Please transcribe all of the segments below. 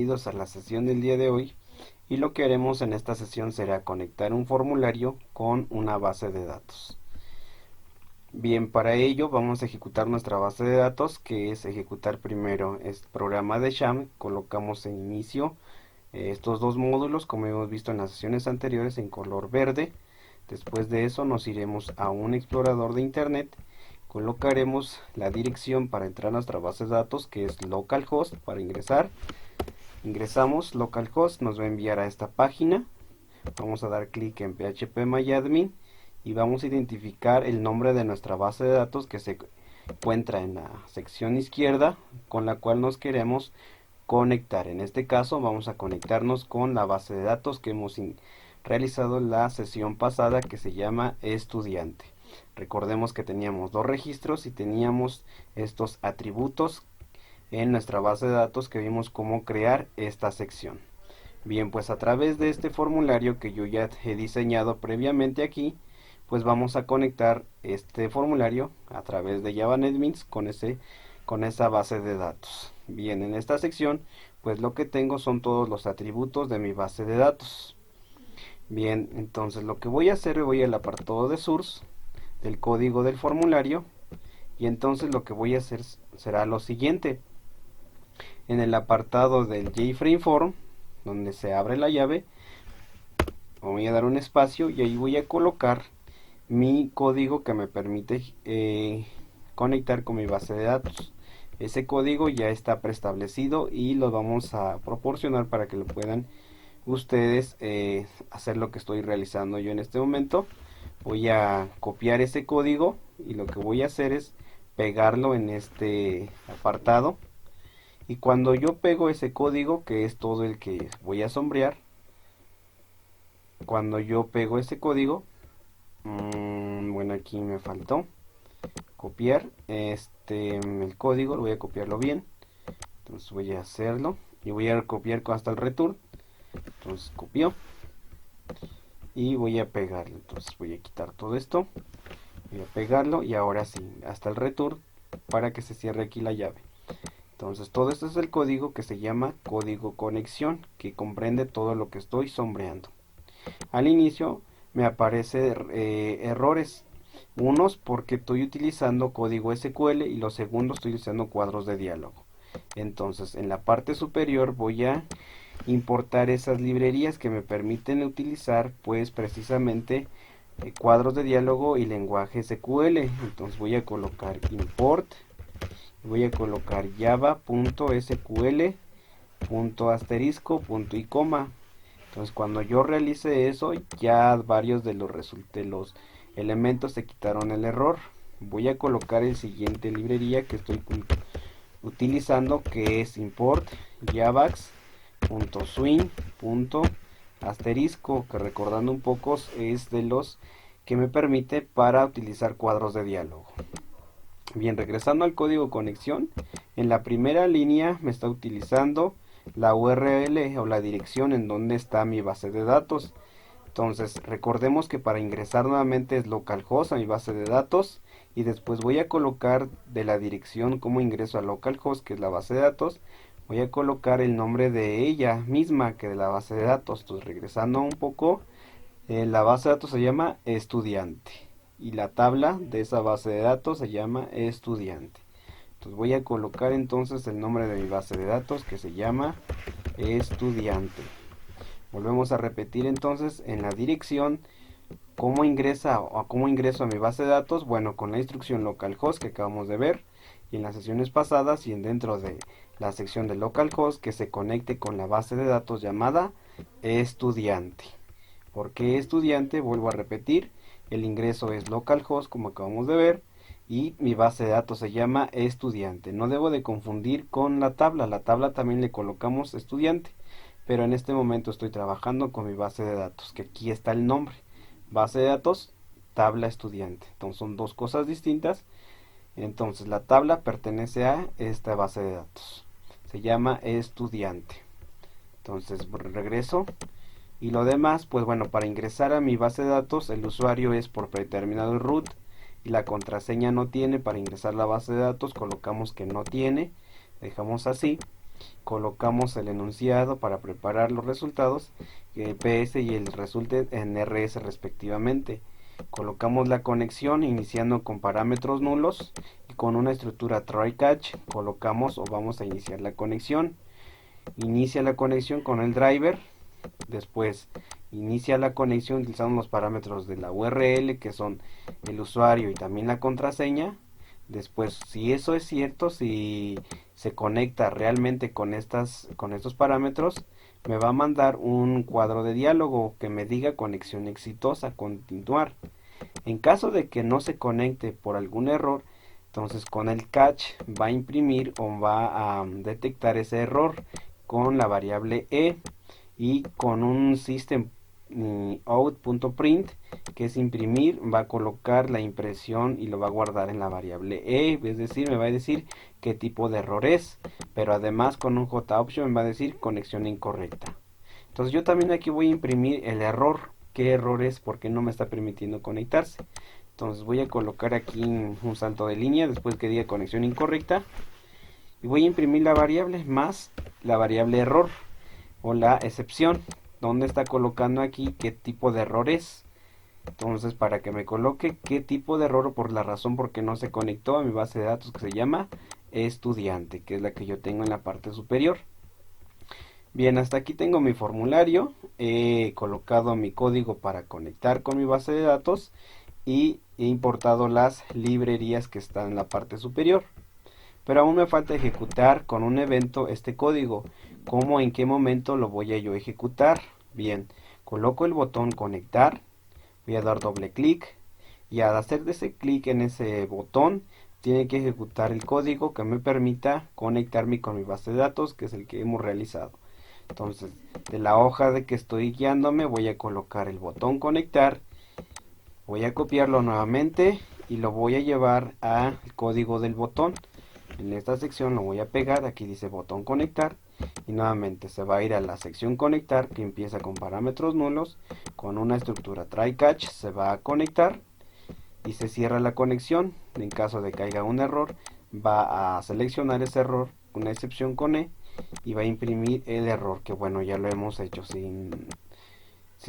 bienvenidos a la sesión del día de hoy, y lo que haremos en esta sesión será conectar un formulario con una base de datos. Bien, para ello vamos a ejecutar nuestra base de datos, que es ejecutar primero este programa de sham. Colocamos en inicio estos dos módulos, como hemos visto en las sesiones anteriores, en color verde. Después de eso nos iremos a un explorador de internet, colocaremos la dirección para entrar a nuestra base de datos, que es localhost. Para ingresamos localhost, nos va a enviar a esta página. Vamos a dar clic en phpMyAdmin y vamos a identificar el nombre de nuestra base de datos, que se encuentra en la sección izquierda, con la cual nos queremos conectar. En este caso vamos a conectarnos con la base de datos que hemos realizado en la sesión pasada, que se llama estudiante. Recordemos que teníamos dos registros y teníamos estos atributos en nuestra base de datos, que vimos cómo crear esta sección. Bien, pues a través de este formulario que yo ya he diseñado previamente aquí, pues vamos a conectar este formulario a través de Java NetBeans con esa base de datos. Bien, en esta sección pues lo que tengo son todos los atributos de mi base de datos. Bien, entonces lo que voy a hacer, voy al apartado de source del código del formulario, y entonces lo que voy a hacer será lo siguiente. En el apartado del JFrameForm, donde se abre la llave, voy a dar un espacio y ahí voy a colocar mi código que me permite conectar con mi base de datos. Ese código ya está preestablecido y lo vamos a proporcionar para que lo puedan ustedes hacer lo que estoy realizando yo en este momento. Voy a copiar ese código y lo que voy a hacer es pegarlo en este apartado. Y cuando yo pego ese código, que es todo el que voy a sombrear, cuando yo pego ese código, bueno, aquí me faltó copiar el código, voy a copiarlo bien. Entonces voy a hacerlo y voy a copiar hasta el return. Entonces copio y voy a pegarlo. Entonces voy a quitar todo esto, voy a pegarlo y ahora sí, hasta el return, para que se cierre aquí la llave. Entonces todo esto es el código que se llama código conexión, que comprende todo lo que estoy sombreando. Al inicio me aparece errores, unos porque estoy utilizando código SQL y los segundos estoy usando cuadros de diálogo. Entonces en la parte superior voy a importar esas librerías que me permiten utilizar pues precisamente cuadros de diálogo y lenguaje SQL. Entonces voy a colocar import, voy a colocar java.sql.asterisco y coma. Entonces cuando yo realice eso, ya varios de los elementos se quitaron el error. Voy a colocar el siguiente librería que estoy utilizando, que es import javax.swing.asterisco, que recordando un poco es de los que me permite para utilizar cuadros de diálogo. Bien, regresando al código conexión, en la primera línea me está utilizando la URL o la dirección en donde está mi base de datos. Entonces recordemos que para ingresar nuevamente es localhost a mi base de datos, y después voy a colocar de la dirección como ingreso a localhost, que es la base de datos, voy a colocar el nombre de ella misma, que de la base de datos. Entonces regresando un poco, la base de datos se llama estudiante y la tabla de esa base de datos se llama estudiante. Entonces voy a colocar entonces el nombre de mi base de datos, que se llama estudiante. Volvemos a repetir entonces en la dirección cómo ingreso a mi base de datos. Bueno, con la instrucción localhost que acabamos de ver, y en las sesiones pasadas, y dentro de la sección de localhost, que se conecte con la base de datos llamada estudiante. ¿Por qué estudiante? Vuelvo a repetir, el ingreso es localhost como acabamos de ver, y mi base de datos se llama estudiante. No debo de confundir con la tabla también le colocamos estudiante, pero en este momento estoy trabajando con mi base de datos, que aquí está el nombre, base de datos, tabla estudiante. Entonces son dos cosas distintas. Entonces la tabla pertenece a esta base de datos, se llama estudiante. Entonces regreso. Y lo demás, pues bueno, para ingresar a mi base de datos, el usuario es por predeterminado root y la contraseña no tiene. Para ingresar a la base de datos colocamos que no tiene, dejamos así. colocamos el enunciado para preparar los resultados, el PS y el resulte en RS respectivamente. Colocamos la conexión iniciando con parámetros nulos y con una estructura try catch colocamos o vamos a iniciar la conexión. Inicia la conexión con el driver, después inicia la conexión utilizando los parámetros de la URL que son el usuario y también la contraseña. Después, si eso es cierto, si se conecta realmente con estos parámetros, me va a mandar un cuadro de diálogo que me diga conexión exitosa, continuar. En caso de que no se conecte por algún error, entonces con el catch va a imprimir o va a detectar ese error con la variable e y con un system out.print que es imprimir, va a colocar la impresión y lo va a guardar en la variable e, es decir, me va a decir qué tipo de error es, pero además con un JOption me va a decir conexión incorrecta. Entonces yo también aquí voy a imprimir el error, qué error es, porque no me está permitiendo conectarse. Entonces voy a colocar aquí un salto de línea después que diga conexión incorrecta y voy a imprimir la variable más la variable error o la excepción, donde está colocando aquí qué tipo de error es. Entonces para que me coloque qué tipo de error o por la razón por qué no se conectó a mi base de datos que se llama estudiante, que es la que yo tengo en la parte superior. Bien, hasta aquí tengo mi formulario, he colocado mi código para conectar con mi base de datos y he importado las librerías que están en la parte superior. Pero aún me falta ejecutar con un evento este código. ¿Cómo, en qué momento lo voy a yo ejecutar? Bien, coloco el botón conectar, voy a dar doble clic y al hacer de ese clic en ese botón tiene que ejecutar el código que me permita conectarme con mi base de datos, que es el que hemos realizado. Entonces, de la hoja de que estoy guiándome voy a colocar el botón conectar, voy a copiarlo nuevamente y lo voy a llevar al código del botón. En esta sección lo voy a pegar, aquí dice botón conectar y nuevamente se va a ir a la sección conectar que empieza con parámetros nulos, con una estructura try catch se va a conectar y se cierra la conexión. En caso de que haya un error va a seleccionar ese error, una excepción con E y va a imprimir el error, que bueno, ya lo hemos hecho si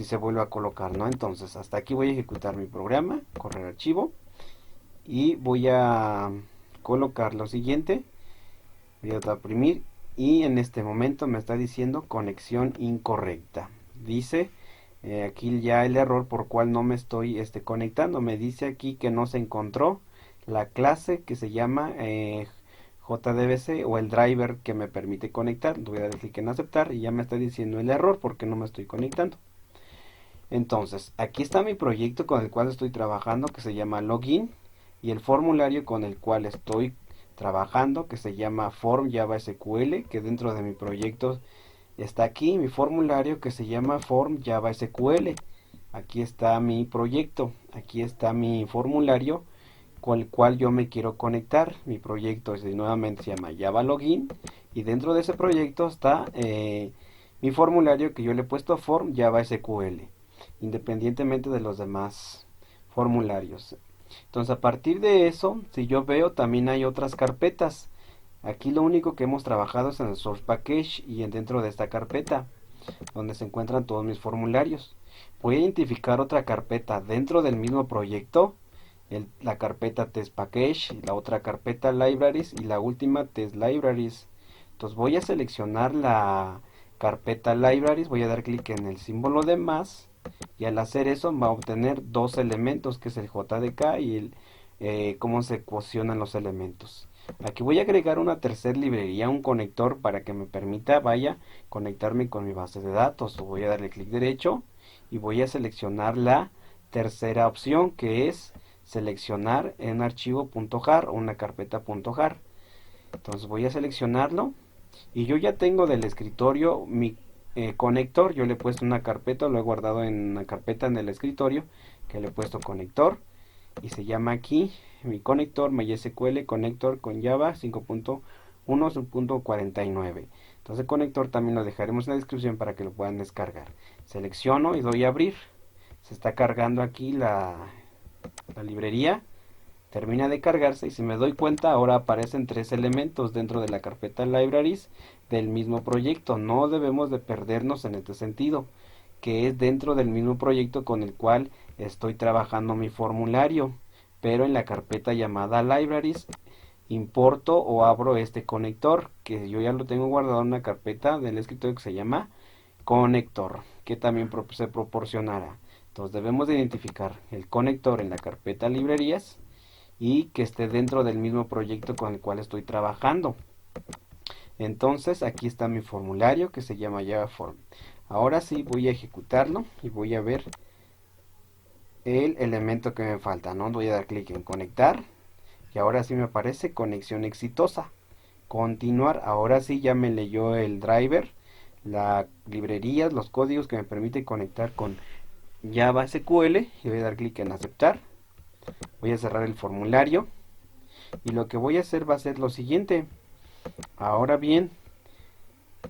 se vuelve a colocar, ¿no? Entonces hasta aquí voy a ejecutar mi programa, correr archivo y voy a colocar lo siguiente, voy a imprimir y en este momento me está diciendo conexión incorrecta. Dice aquí ya el error por cual no me estoy conectando. Me dice aquí que no se encontró la clase que se llama JDBC o el driver que me permite conectar. Voy a dar clic en aceptar y ya me está diciendo el error porque no me estoy conectando. Entonces, aquí está mi proyecto con el cual estoy trabajando que se llama login y el formulario con el cual estoy trabajando que se llama form Java SQL, que dentro de mi proyecto está aquí mi formulario que se llama form Java SQL. Aquí está mi proyecto, aquí está mi formulario con el cual yo me quiero conectar. Mi proyecto nuevamente se llama Java Login y dentro de ese proyecto está mi formulario que yo le he puesto form Java SQL, independientemente de los demás formularios. Entonces a partir de eso, si yo veo, también hay otras carpetas. Aquí lo único que hemos trabajado es en el source package y dentro de esta carpeta donde se encuentran todos mis formularios. Voy a identificar otra carpeta dentro del mismo proyecto, la carpeta test package, la otra carpeta libraries y la última test libraries. Entonces voy a seleccionar la carpeta libraries, voy a dar clic en el símbolo de más y al hacer eso va a obtener dos elementos que es el JDK y el cómo se cohesionan los elementos. Aquí voy a agregar una tercera librería, un conector para que me permita conectarme con mi base de datos. Voy a darle clic derecho y voy a seleccionar la tercera opción que es seleccionar un archivo .jar o una carpeta .jar. Entonces voy a seleccionarlo y yo ya tengo del escritorio mi conector. Yo le he puesto una carpeta, lo he guardado en una carpeta en el escritorio que le he puesto conector y se llama aquí mi conector MySQL conector con Java 5.1.49. Entonces el conector también lo dejaremos en la descripción para que lo puedan descargar. Selecciono y doy a abrir. Se está cargando aquí la librería. Termina de cargarse y si me doy cuenta ahora aparecen 3 elementos dentro de la carpeta Libraries del mismo proyecto. No debemos de perdernos en este sentido, que es dentro del mismo proyecto con el cual estoy trabajando mi formulario, pero en la carpeta llamada Libraries importo o abro este conector, que yo ya lo tengo guardado en una carpeta del escritorio que se llama conector, que también se proporcionará. Entonces debemos de identificar el conector en la carpeta librerías y que esté dentro del mismo proyecto con el cual estoy trabajando. Entonces aquí está mi formulario que se llama Java Form. Ahora sí voy a ejecutarlo y voy a ver el elemento que me falta, ¿no? Voy a dar clic en conectar y ahora sí me aparece conexión exitosa. Continuar, ahora sí ya me leyó el driver, las librerías, los códigos que me permiten conectar con Java SQL y voy a dar clic en aceptar. Voy a cerrar el formulario y lo que voy a hacer va a ser lo siguiente. Ahora bien,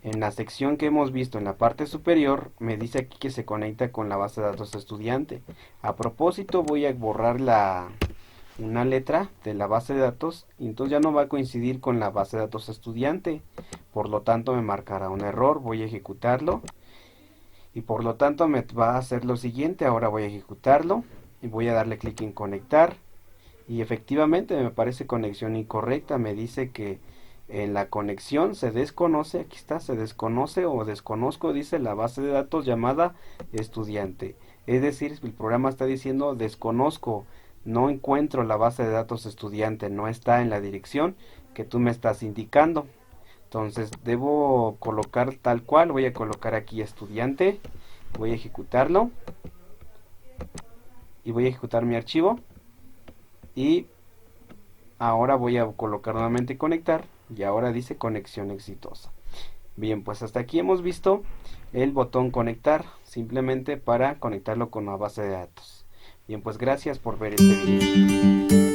en la sección que hemos visto en la parte superior me dice aquí que se conecta con la base de datos estudiante. A propósito voy a borrar una letra de la base de datos y entonces ya no va a coincidir con la base de datos estudiante, por lo tanto me marcará un error. Voy a ejecutarlo y por lo tanto me va a hacer lo siguiente. Ahora voy a ejecutarlo y voy a darle clic en conectar y efectivamente me parece conexión incorrecta. Me dice que en la conexión se desconoce, aquí está, se desconoce o desconozco, dice la base de datos llamada estudiante. Es decir, el programa está diciendo desconozco, no encuentro la base de datos estudiante, no está en la dirección que tú me estás indicando. Entonces debo colocar tal cual, voy a colocar aquí estudiante, voy a ejecutarlo y voy a ejecutar mi archivo y ahora voy a colocar nuevamente conectar y ahora dice conexión exitosa. Bien, pues hasta aquí hemos visto el botón conectar, simplemente para conectarlo con una base de datos. Bien, pues gracias por ver este video.